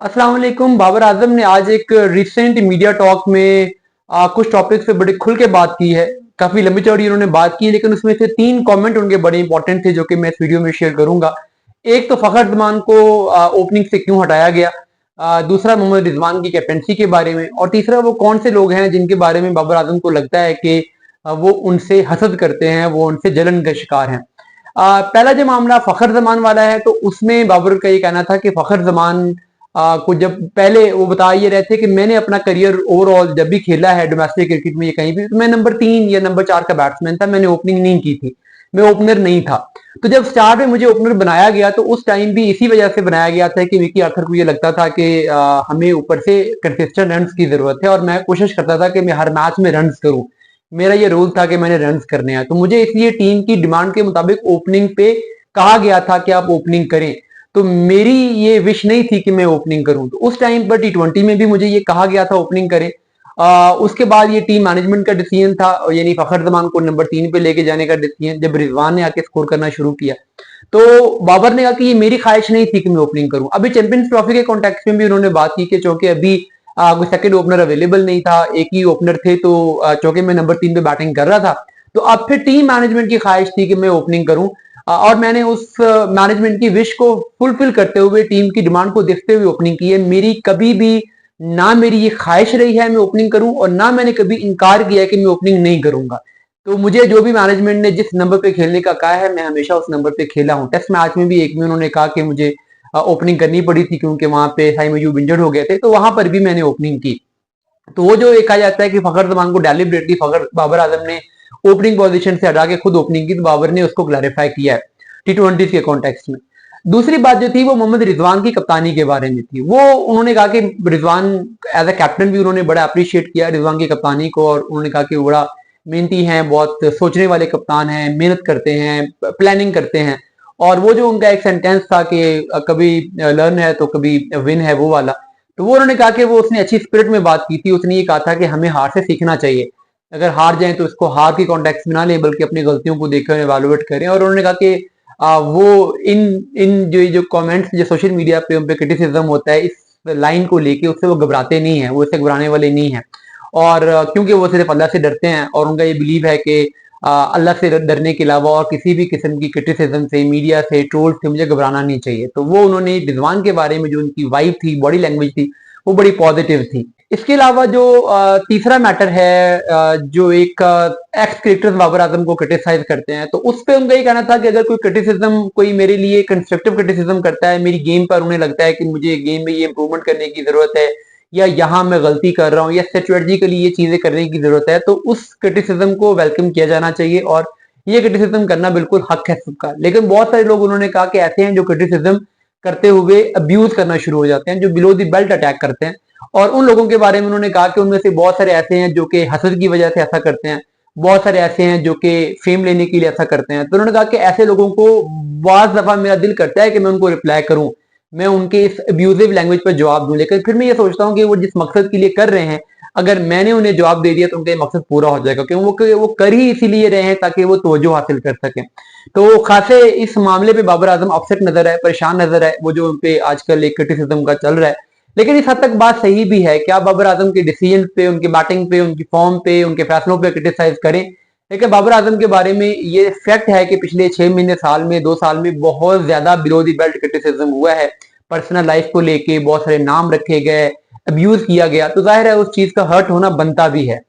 अस्सलाम वालेकुम। बाबर आजम ने आज एक रिसेंट मीडिया टॉक में कुछ टॉपिक्स पे बड़े खुल के बात की है। काफी लंबी चौड़ी उन्होंने बात की है, लेकिन उसमें से 3 कमेंट उनके बड़े इंपॉर्टेंट थे जो कि मैं इस वीडियो में शेयर करूंगा। एक तो फखर जमान को ओपनिंग से क्यों हटाया गया, दूसरा मोहम्मद रिजवान की कैप्टनसी के बारे में, और तीसरा वो कौन से लोग हैं जिनके बारे में बाबर आजम को लगता है कि वो उनसे हसद करते हैं, वो उनसे जलन का शिकार हैं। पहला जो मामला फखर जमान वाला है, तो उसमें बाबर का ये कहना था कि फखर जमान को जब पहले वो बता ये रहे थे कि मैंने अपना करियर ओवरऑल जब भी खेला है डोमेस्टिक क्रिकेट में या कहीं भी, तो मैं नंबर 3 या नंबर 4 का बैट्समैन था, मैंने ओपनिंग नहीं की थी, मैं ओपनर नहीं था। तो जब स्टार्ट में मुझे ओपनर बनाया गया तो उस टाइम भी इसी वजह से बनाया गया था कि विकी आर्थर को ये लगता था कि हमें ऊपर से कंसिस्टेंट रन की जरूरत है, और मैं कोशिश करता था कि मैं हर मैच में रन करूं। मेरा ये रोल था कि मैंने रन करने हैं, तो मुझे इसलिए टीम की डिमांड के मुताबिक ओपनिंग पे कहा गया था कि आप ओपनिंग करें। तो मेरी ये विश नहीं थी कि मैं ओपनिंग करूं। तो उस टाइम पर T20 में भी मुझे ये कहा गया था ओपनिंग करें। उसके बाद ये टीम मैनेजमेंट का डिसीजन था, यानी फखर जमान को नंबर 3 पे लेके जाने का डिसीजन जब रिजवान ने आके स्कोर करना शुरू किया, तो बाबर ने कहा कि ये मेरी ख्वाहिश नहीं थी कि मैं ओपनिंग करूं। अभी चैंपियंस ट्रॉफी के कॉन्टेक्स्ट में भी उन्होंने बात की कि चूंकि अभी कोई सेकंड ओपनर अवेलेबल नहीं था, एक ही ओपनर थे, तो चूंकि मैं नंबर 3 पे बैटिंग कर रहा था, तो अब फिर टीम मैनेजमेंट की ख्वाहिश थी कि मैं ओपनिंग करूं। और मैंने उस मैनेजमेंट की विश को फुलफिल करते हुए, टीम की डिमांड को देखते हुए ओपनिंग की है। मेरी कभी भी ना मेरी ये ख्वाहिश रही है मैं ओपनिंग करूं, और ना मैंने कभी इनकार किया है कि मैं ओपनिंग नहीं करूंगा। तो मुझे जो भी मैनेजमेंट ने जिस नंबर पे खेलने का कहा है, मैं हमेशा उस नंबर पे खेला हूं। टेस्ट मैच में भी एक में उन्होंने कहा कि मुझे ओपनिंग करनी पड़ी थी क्योंकि वहां पे साइम अयूब इंजर्ड हो गए थे, तो वहां पर भी मैंने ओपनिंग की। तो वो जो एक कहा जाता है कि फखर जमान को डेलिबरेटली फखर बाबर आजम ने ओपनिंग पोजीशन से हटा के खुद ओपनिंग की, तो बाबर ने उसको क्लैरिफाई किया है T20 के कॉन्टेक्स्ट में। दूसरी बात जो थी वो मोहम्मद रिजवान की कप्तानी के बारे में थी। वो उन्होंने कहा कि रिजवान एज अ कैप्टन भी उन्होंने बड़ा अप्रिशिएट किया रिजवान की कप्तानी को, और उन्होंने कहा कि वो बड़ा मेहनती हैं, बहुत सोचने वाले कप्तान हैं, मेहनत करते हैं, प्लानिंग करते हैं। और वो जो उनका एक सेंटेंस था कि कभी लर्न है तो कभी विन है, वो वाला, तो वो उन्होंने कहा कि वो उसने अच्छी स्पिरिट में बात की थी। उसने ये कहा था कि हमें हार से सीखना चाहिए, अगर हार जाए तो इसको हार की कॉन्टेक्स्ट में ना ले, बल्कि अपनी गलतियों को देखकर एवेलुएट करें। और उन्होंने कहा कि वो इन इन जो कमेंट्स जो सोशल मीडिया पे उन पे क्रिटिसिज्म होता है इस लाइन को लेके, उससे वो घबराते नहीं है, वो इससे घबराने वाले नहीं है। और क्योंकि वो सिर्फ अल्लाह से डरते हैं, और उनका ये बिलीव है कि अल्लाह से डरने के अलावा और किसी भी किस्म की क्रिटिसिज्म से, मीडिया से, ट्रोल से मुझे घबराना नहीं चाहिए। तो वो उन्होंने रिजवान के बारे में जो उनकी वाइब थी, बॉडी लैंग्वेज थी, वो बड़ी पॉजिटिव थी। इसके अलावा जो तीसरा मैटर है, जो एक एक्स क्रिकेटर्स बाबर आजम को क्रिटिसाइज करते हैं, तो उस पर उनका ये कहना था कि अगर कोई क्रिटिसिज्म, कोई मेरे लिए कंस्ट्रक्टिव क्रिटिसिज्म करता है, मेरी गेम पर उन्हें लगता है कि मुझे गेम में ये इंप्रूवमेंट करने की जरूरत है, या यहाँ मैं गलती कर रहा हूँ, या स्ट्रेटेजिकली ये चीजें करने की जरूरत है, तो उस क्रिटिसिज्म को वेलकम किया जाना चाहिए, और ये क्रिटिसिज्म करना बिल्कुल हक है सबका। लेकिन बहुत सारे लोग उन्होंने कहा कि ऐसे हैं जो क्रिटिसिज्म करते हुए अब्यूज करना शुरू हो जाते हैं, जो बिलो द बेल्ट अटैक करते हैं। और उन लोगों के बारे में उन्होंने कहा कि उनमें से बहुत सारे ऐसे हैं जो कि हसद की वजह से ऐसा करते हैं, बहुत सारे ऐसे हैं जो कि फेम लेने के लिए ऐसा करते हैं। तो उन्होंने कहा कि ऐसे लोगों को बहुत दफा मेरा दिल करता है कि मैं उनको रिप्लाई करूं, मैं उनके इस अब्यूजिव लैंग्वेज पर जवाब दूं, लेकिन फिर मैं ये सोचता हूं कि वो जिस मकसद के लिए कर रहे हैं, अगर मैंने उन्हें जवाब दे दिया तो उनका मकसद पूरा हो जाएगा, क्योंकि वो कर ही इसीलिए रहे हैं ताकि वो तवज्जो हासिल कर सकें। तो खासे इस मामले पे बाबर आजम अपसेट नजर है, परेशान नजर है, वो जो उन पे आजकल एक क्रिटिसिज्म का चल रहा है। लेकिन इस हद तक बात सही भी है कि आप बाबर आजम के डिसीजन पे, उनकी बैटिंग पे, उनकी फॉर्म पे, उनके फैसलों पे क्रिटिसाइज करें, लेकिन बाबर आजम के बारे में ये फैक्ट है कि पिछले 6 महीने, साल में, 2 साल में बहुत ज्यादा बिलो दी बेल्ट क्रिटिसिज्म हुआ है। पर्सनल लाइफ को लेके बहुत सारे नाम रखे गए, अब्यूज किया गया, तो जाहिर है उस चीज का हर्ट होना बनता भी है।